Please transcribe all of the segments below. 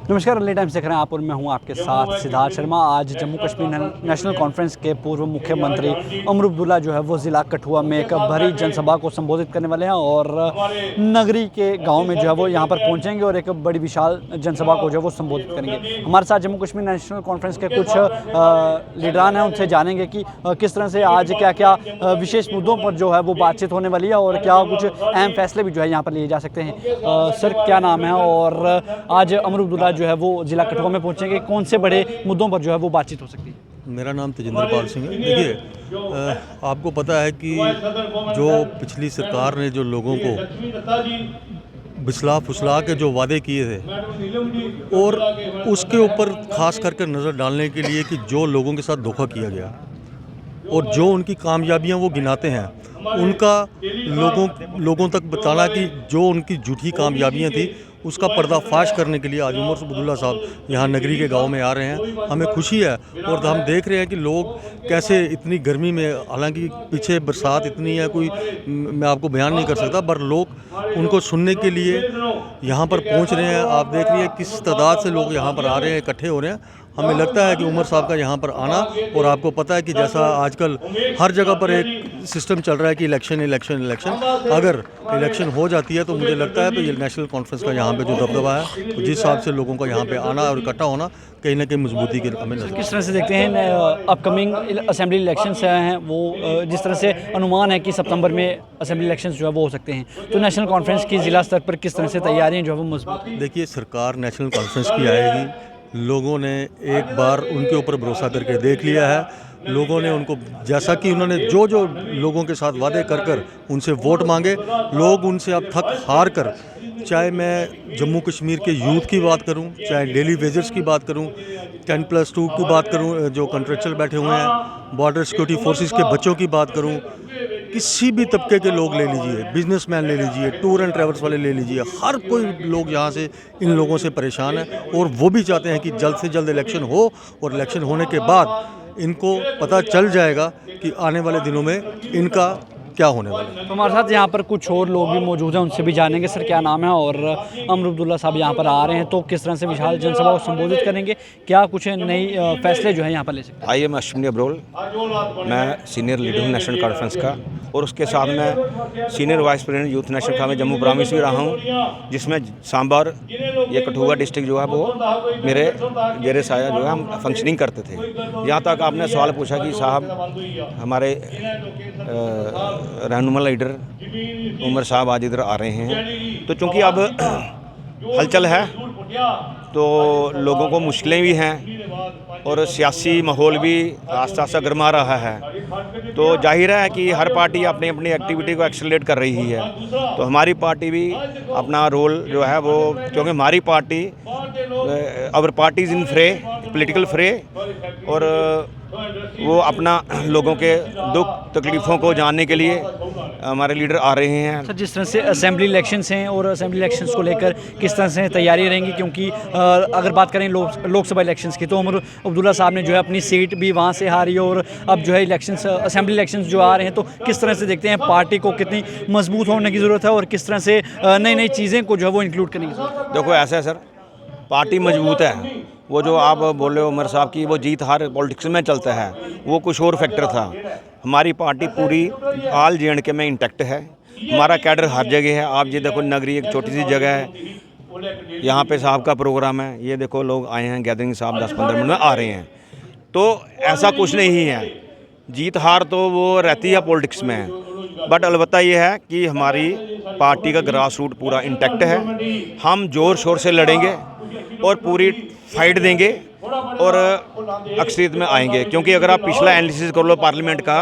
नमस्कार, early times देख रहे हैं आप और मैं हूं आपके साथ सिद्धार्थ शर्मा। आज जम्मू कश्मीर नेशनल कॉन्फ्रेंस के पूर्व मुख्यमंत्री उमर अब्दुल्ला जो है वो ज़िला कठुआ में एक भरी जनसभा को संबोधित करने वाले हैं और नगरी के गांव में जो है वो यहां पर पहुंचेंगे और एक बड़ी विशाल जनसभा को जो है वो संबोधित करेंगे। हमारे साथ जम्मू कश्मीर नेशनल कॉन्फ्रेंस के कुछ लीडरान हैं, उनसे जानेंगे कि किस तरह से आज क्या क्या विशेष मुद्दों पर जो है वो बातचीत होने वाली है और क्या कुछ अहम फैसले भी जो है यहाँ पर लिए जा सकते हैं। सर, क्या नाम है और आज उमर अब्दुल्ला जो है वो जिला कठुआ में पहुंचेंगे, कौन से बड़े मुद्दों पर जो है वो बातचीत हो सकती है? मेरा नाम तेजिंदर पाल सिंह है। देखिए, आपको पता है कि जो पिछली सरकार ने जो लोगों को बिसला फुसला के जो वादे किए थे और उसके ऊपर खास करके नज़र डालने के लिए कि जो लोगों के साथ धोखा किया गया और जो उनकी कामयाबियां वो गिनाते हैं, उनका लोगों तक बताना कि जो उनकी झूठी कामयाबियां थी उसका पर्दाफाश करने के लिए आज उमर अब्दुल्ला साहब यहाँ नगरी के गांव में आ रहे हैं। हमें खुशी है और हम देख रहे हैं कि लोग कैसे इतनी गर्मी में, हालांकि पीछे बरसात इतनी है, कोई मैं आपको बयान नहीं कर सकता, पर लोग उनको सुनने के लिए यहाँ पर पहुँच रहे हैं। आप देख रही है किस तादाद से लोग यहाँ पर आ रहे हैं, इकट्ठे हो रहे हैं। हमें लगता है कि उमर साहब का यहाँ पर आना, और आपको पता है कि जैसा आजकल हर जगह पर एक सिस्टम चल रहा है कि इलेक्शन, अगर इलेक्शन हो जाती है तो मुझे लगता है तो ये नेशनल कॉन्फ्रेंस का यहाँ पे जो दबदबा है, तो जिस हिसाब से लोगों का यहाँ पे आना और इकट्ठा होना कहीं ना कहीं मजबूती की हमें नजर। किस तरह से देखते हैं अपकमिंग असेंबली इलेक्शंस हैं वो, जिस तरह से अनुमान है कि सितंबर में असेंबली इलेक्शंस जो है वो हो सकते हैं, तो नेशनल कॉन्फ्रेंस की ज़िला स्तर पर किस तरह से तैयारियाँ जो है वो मजबूत? देखिए, सरकार नेशनल कॉन्फ्रेंस की आएगी, लोगों ने एक बार उनके ऊपर भरोसा करके देख लिया है। लोगों ने उनको, जैसा कि उन्होंने जो लोगों के साथ वादे कर उनसे वोट मांगे, लोग उनसे अब थक हार कर, चाहे मैं जम्मू कश्मीर के यूथ की बात करूं, चाहे डेली वेजर्स की बात करूं, 10+2 की बात करूं, जो कॉन्ट्रेक्चुअल बैठे हुए हैं, बॉर्डर सिक्योरिटी फोर्सेस के बच्चों की बात करूं, किसी भी तबके के लोग ले लीजिए, बिजनेसमैन ले लीजिए, टूर एंड ट्रैवल्स वाले ले लीजिए, हर कोई लोग यहाँ से इन लोगों से परेशान है और वो भी चाहते हैं कि जल्द से जल्द इलेक्शन हो, और इलेक्शन होने के बाद इनको पता चल जाएगा कि आने वाले दिनों में इनका क्या होने वाला है। तो हमारे साथ यहाँ पर कुछ और लोग भी मौजूद हैं, उनसे भी जानेंगे। सर, क्या नाम है और उमर अब्दुल्ला साहब यहाँ पर आ रहे हैं तो किस तरह से विशाल जनसभा को संबोधित करेंगे, क्या कुछ नई फैसले जो है यहाँ पर ले सकते हैं? आई एम अश्विनी अब्रोल, मैं सीनियर लीडर हूँ नेशनल कॉन्फ्रेंस का, और उसके साथ मैं senior vice president youth national का मैं जम्मू प्रामिस भी रहा हूँ, जिसमें सांबा और ये कठुआ डिस्ट्रिक्ट जो है वो मेरे जेरे साया जो है हम फंक्शनिंग करते थे। यहाँ तक आपने सवाल पूछा कि साहब हमारे रहनुमा लीडर उमर साहब आज इधर आ रहे हैं, तो चूँकि अब हलचल है तो लोगों को मुश्किलें भी हैं और सियासी माहौल भी आस्ता आस्ता गर्मा रहा है, तो जाहिर है कि हर पार्टी अपनी अपनी एक्टिविटी को एक्सेलरेट कर रही है। तो हमारी पार्टी भी अपना रोल जो है वो, क्योंकि हमारी पार्टी अवर पार्टीज इन फ्रे, पॉलिटिकल फ्रे, और वो अपना लोगों के दुख तकलीफ़ों को जानने के लिए हमारे लीडर आ रहे हैं। सर, जिस तरह से असेंबली इलेक्शंस हैं और असेंबली इलेक्शंस को लेकर किस तरह से तैयारी रहेंगी, क्योंकि अगर बात करें लोकसभा इलेक्शंस की तो उमर अब्दुल्ला साहब ने जो है अपनी सीट भी वहाँ से हारी, और अब जो है इलेक्शंस, असेंबली इलेक्शंस जो आ रहे हैं, तो किस तरह से देखते हैं पार्टी को कितनी मजबूत होने की ज़रूरत है और किस तरह से नई नई चीज़ें को जो है वो इंक्लूड करने की ज़रूरत है? देखो, ऐसा है सर, पार्टी मजबूत है। वो जो आप बोल रहे हो उमर साहब की, वो जीत हार पॉलिटिक्स में चलता है, वो कुछ और फैक्टर था। हमारी पार्टी पूरी ऑल J&K में इंटैक्ट है, हमारा कैडर हर जगह है। आप ये देखो, नगरी एक छोटी सी जगह है, यहाँ पे साहब का प्रोग्राम है, ये देखो लोग आए हैं, गैदरिंग साहब 10-15 मिनट में आ रहे हैं, तो ऐसा कुछ नहीं है। जीत हार तो वो रहती है पॉलिटिक्स में, बट अलबत्ता ये है कि हमारी पार्टी का ग्रास रूट पूरा इंटैक्ट है। हम ज़ोर शोर से लड़ेंगे और पूरी फाइट देंगे और अक्सरियत में आएंगे, क्योंकि अगर आप पिछला एनालिसिस कर लो पार्लियामेंट का,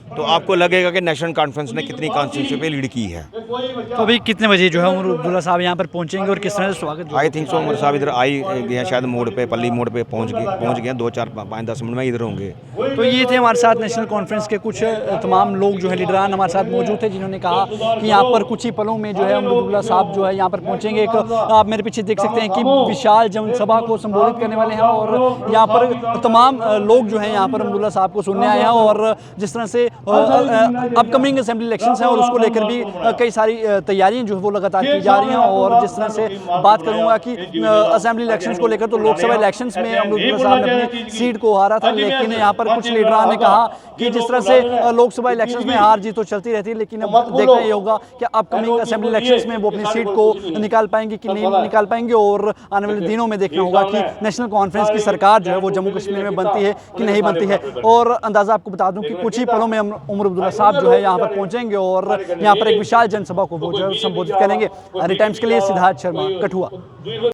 तो आपको लगेगा कि नेशनल कॉन्फ्रेंस ने कितनी कॉन्स्टिट्यूंसी पे लीड की है। तो अभी कितने बजे जो है उमर अब्दुल्ला साहब यहाँ पर पहुँचेंगे और किस तरह से स्वागत? आई थिंक सो उमर साहब इधर आई गए हैं, शायद मोड़ पे, पल्ली मोड़ पे पहुँच गए 2-4-5-10 मिनट में इधर होंगे। तो ये थे हमारे साथ नेशनल कॉन्फ्रेंस के कुछ तमाम लोग जो है, लीडरान हमारे साथ मौजूद थे, जिन्होंने कहा कि यहाँ पर कुछ ही पलों में जो है उमर अब्दुल्ला साहब जो है यहाँ पर पहुँचेंगे। एक आप मेरे पीछे देख सकते हैं कि विशाल जनसभा को संबोधित करने वाले हैं और यहाँ पर तमाम लोग जो हैं यहाँ पर अब्दुल्ला साहब को सुनने आए हैं, और जिस तरह से अपकमिंग असेंबली इलेक्शंस हैं और उसको लेकर भी कई सारी तैयारियां जो है वो लगातार की जा रही हैं। और जिस तरह से बात करूंगा कि असेंबली इलेक्शंस को लेकर तो लोकसभा इलेक्शंस में अमरूदुल्ला साहब ने अपनी सीट को हारा था, लेकिन यहाँ पर कुछ लीडरान ने कहा कि जिस तरह से लोकसभा इलेक्शंस में हार जीत तो चलती रहती है, लेकिन अब देखना ये होगा कि अपकमिंग असेंबली इलेक्शंस में वो अपनी सीट को निकाल पाएंगे कि नहीं निकाल पाएंगे। और आने वाले दिनों में देखना होगा कि नेशनल कॉन्फ्रेंस की सरकार जो है वो जम्मू कश्मीर में बनती है कि नहीं बनती है। और अंदाज़ा आपको बता दूं कि कुछ ही पलों में उमर अब्दुल्ला साहब जो है यहाँ पर पहुंचेंगे और यहाँ पर एक विशाल जनसभा को वो जो है संबोधित करेंगे। हरी टाइम्स के लिए सिद्धार्थ शर्मा, कठुआ।